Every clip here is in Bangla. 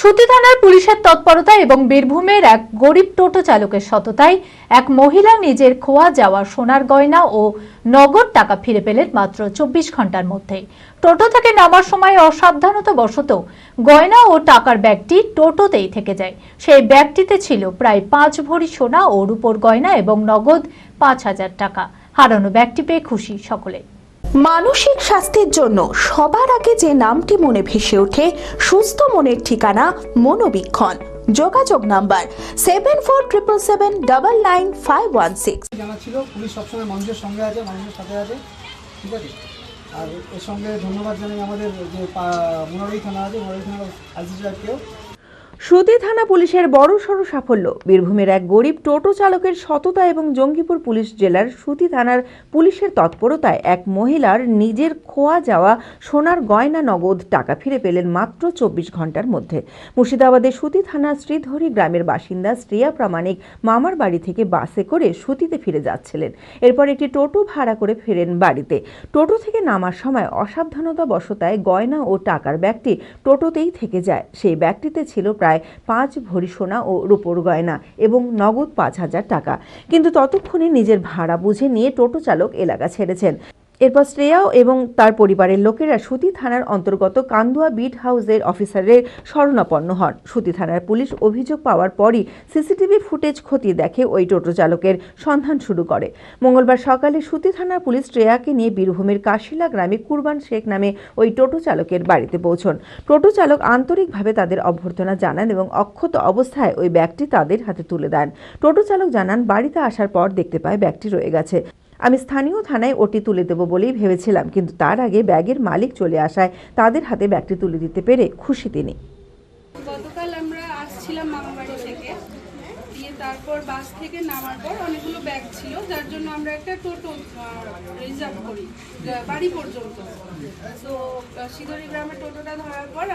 সুতি থানার পুলিশের তৎপরতা এবং বীরভূমের এক গরিব টোটো চালকের সততায় এক মহিলা নিজের খোয়া যাওয়া সোনার গয়না ও নগদ টাকা ফিরে পেলেন মাত্র 24 ঘন্টার মধ্যে। টোটো থেকে নামার সময় অসাবধানতাবশত গয়না ও টাকার ব্যাগটি টোটোতেই থেকে যায়। সেই ব্যাগটিতে ছিল প্রায় 5 ভরি সোনা ও রূপোর গয়না এবং নগদ 5,000 টাকা। হারানো ব্যাগটি পেয়ে খুশি সকলে। মানসিক স্বাস্থ্যের জন্য সবার আগে যে নামটি মনে ভেসে ওঠে সুস্থ মনের ঠিকানা মনোবীক্ষণ। যোগাযোগ নাম্বার 7477799516। জানা ছিল পুলিশ সবসময় মানুষের সঙ্গে আছে, মানুষের সাথে আছে, ঠিক আছে। আর এর সঙ্গে ধন্যবাদ জানাই আমাদের যে মোনাবাড়ি থানা আছে, মোনাবাড়ি থানার আইসি সাহেবকেও। সুতি থানা পুলিশের বড়সড় সাফল্য। বীরভূমের এক গরিব টোটো চালকের সততা এবং জঙ্গিপুর পুলিশ জেলার সুতি থানার পুলিশের তৎপরতায় এক মহিলার নিজের খোয়া যাওয়া সোনার গয়না নগদ টাকা ফিরে পেলেন মাত্র 24 ঘন্টার মধ্যে। মুর্শিদাবাদের সুতি থানার শ্রীধরী গ্রামের বাসিন্দা শ্রেয়া প্রামাণিক মামার বাড়ি থেকে বাসে করে সুতিতে ফিরে যাচ্ছিলেন। এরপর একটি টোটো ভাড়া করে ফেরেন বাড়িতে। টোটো থেকে নামার সময় অসাবধানতাবশতায় গয়না ও টাকার ব্যাগটি টোটোতেই থেকে যায়। সেই ব্যাগটিতে ছিল প্রায় 5 ভরি সোনা ও রূপোর গয়না এবং নগদ 5,000 টাকা। কিন্তু ততক্ষণে নিজের ভাড়া বুঝে নিয়ে টোটো চালক এলাকা ছেড়েছেন। এরপর শ্রেয়া এবং তার পরিবারের লোকেরা সুতি থানার অন্তর্গত কান্দুয়া বিট হাউসের অফিসারের শরণাপন্ন হন। সুতি থানার পুলিশ অভিযোগ পাওয়ার পরই সিসিটিভি ফুটেজ খতিয়ে দেখে ওই টোটো চালকের সন্ধান শুরু করে। মঙ্গলবার সকালে সুতি থানার পুলিশ শ্রেয়াকে নিয়ে বীরভূমের কাশিলা গ্রামে কুরবান শেখ নামে ওই টোটো চালকের বাড়িতে পৌঁছন। টোটো চালক আন্তরিকভাবে তাদের অভ্যর্থনা জানান এবং অক্ষত অবস্থায় ওই ব্যাগটি তাদের হাতে তুলে দেন। টোটো চালক জানান, বাড়িতে আসার পর দেখতে পায় ব্যাগটি রয়ে গেছে। আমি স্থানীয় থানায় ওটি তুলে দেব বলেই ভেবেছিলাম, কিন্তু তার আগে ব্যাগের মালিক চলে আসায় তাদের হাতে ব্যাগটি তুলে দিতে পেরে খুশি তিনি। গতকাল আমরা আসছিলাম মামাবাড়ি থেকে, দিয়ে তারপর বাস থেকে নামার পর অনেকগুলো ব্যাগ ছিল, যার জন্য আমরা একটা টোটো রিজার্ভ করি বাড়ি পর্যন্ত। তো শ্রীধরী গ্রামের টোটোটা ধরার পর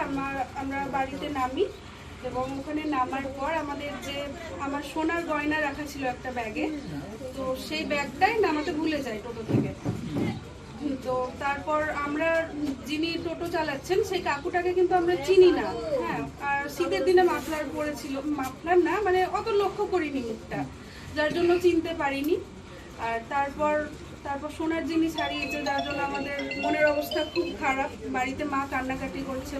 আমরা বাড়িতে নামি এবং ওখানে নামার পর আমার সোনার গয়না রাখা ছিল একটা ব্যাগে, তো সেই ব্যাগটাই নামাতে ভুলে যাই টোটো থেকে। তো তারপর আমরা যিনি টোটো চালাচ্ছেন সেই কাকুটাকে কিন্তু আমরা চিনি না, হ্যাঁ। আর শীতের দিনে মাফলার পরেছিল, মাফলার না মানে অত লক্ষ্য করিনি মুখটা, যার জন্য চিনতে পারিনি। আর তারপর সোনার জিনিস হারিয়েছে, যার জন্য আমাদের মনের অবস্থা খুব খারাপ। বাড়িতে মা কান্নাকাটি করছে।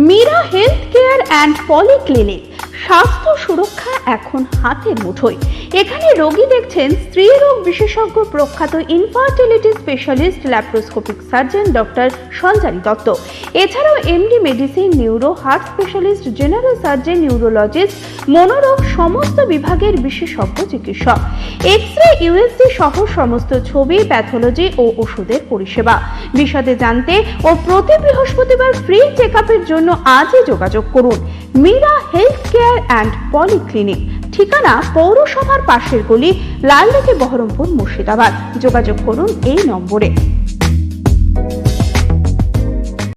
Meera health care and polyclinic, স্বাস্থ্য সুরক্ষা এখন হাতের মুঠোয়। এখানে রোগী দেখছেন স্ত্রী রোগ বিশেষজ্ঞ প্রখ্যাত infertility specialist laparoscopic surgeon doctor Sanchari Dutta. এছাড়াও MD medicine, neuro, heart specialist, general surgeon, neurologist, মনোরোগ সমস্ত বিভাগের বিশেষজ্ঞ চিকিৎসক। এক্স-রে, ইউএসজি সহ সমস্ত ছবি, প্যাথোলজি ও ওষুধের পরিষেবা। বিশদে জানতে ও প্রতি বৃহস্পতিবার ফ্রি চেকআপের জন্য আজই যোগাযোগ করুন। Meera health care and polyclinic, ঠিকানা পৌরসভার পাশের গলি, লালদিঘি, বহরমপুর, মুর্শিদাবাদ। যোগাযোগ করুন এই নম্বরে।